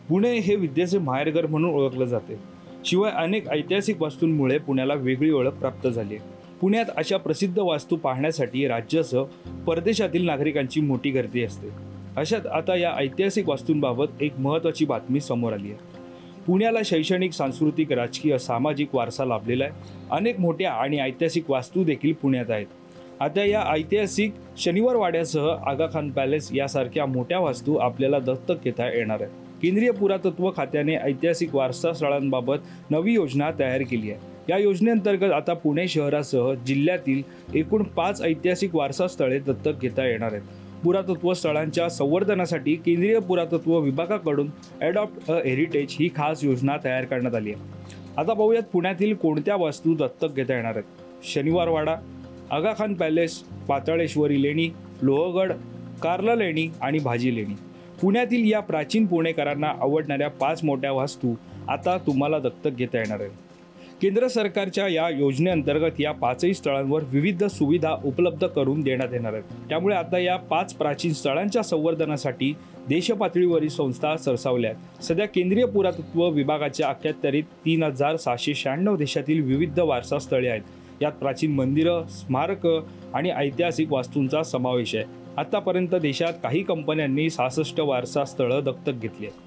पुणे हे विद्येचे माहेरघर म्हणून ओळखले जाते। शिवाय अनेक ऐतिहासिक वास्तूंमुळे पुण्याला वेगळी ओळख प्राप्त झाली आहे। पुण्यात अशा प्रसिद्ध वास्तू पाहण्यासाठी राज्यासह परदेशातील नागरिकांची मोठी गर्दी असते। अशात आता या ऐतिहासिक वास्तूंबाबत एक महत्त्वाची बातमी समोर आली आहे। पुण्याला शैक्षणिक, सांस्कृतिक, राजकीय, सामाजिक वारसा लाभलेला आहे। अनेक मोठ्या आणि ऐतिहासिक वास्तू देखील पुण्यात आहेत। आता या ऐतिहासिक शनिवार वाड्यासह आगा खान पॅलेस यासारख्या मोठ्या वास्तू आपल्याला दत्तक घेता येणार आहेत। केंद्रीय पुरातत्व खात्याने ऐतिहासिक वारसा स्थळांबाबत नवी योजना तयार केली आहे। या योजनेअंतर्गत आता पुणे शहरासह जिल्ह्यातील एकूण 5 ऐतिहासिक वारसा स्थळे दत्तक घेता येणार आहेत। पुरातत्व स्थळांच्या संवर्धनासाठी केंद्रीय पुरातत्व विभागाकडून अडॉप्ट अ हेरिटेज ही खास योजना तयार करण्यात आली आहे। आता पाहूयात पुण्यातील कोणत्या वास्तू दत्तक घेता येणार आहेत। शनिवार वाडा, आगा खान पॅलेस, पाताळेश्वरी लेणी, लोहगड, कार्ला लेणी आणि भाजी लेणी। पुण्यातील या प्राचीन पुणेकरांना आवडणाऱ्या 5 मोठ्या वास्तू आता तुम्हाला दत्तक घेता येणार आहेत। केंद्र सरकारच्या या योजनेअंतर्गत या 5ही स्थळांवर विविध सुविधा उपलब्ध करून देण्यात येणार आहेत। त्यामुळे आता या 5 प्राचीन स्थळांच्या संवर्धनासाठी देशपातळीवरील संस्था सरसावल्या आहेत। सध्या केंद्रीय पुरातत्व विभागाच्या अखत्यारीत 3696 देशातील विविध वारसा स्थळे आहेत। यात प्राचीन मंदिरं, स्मारकं आणि ऐतिहासिक वास्तूंचा समावेश आहे। आतापर्यंत देशात काही कंपन्यांनी 66 वारसा स्थळं दत्तक घेतली आहेत।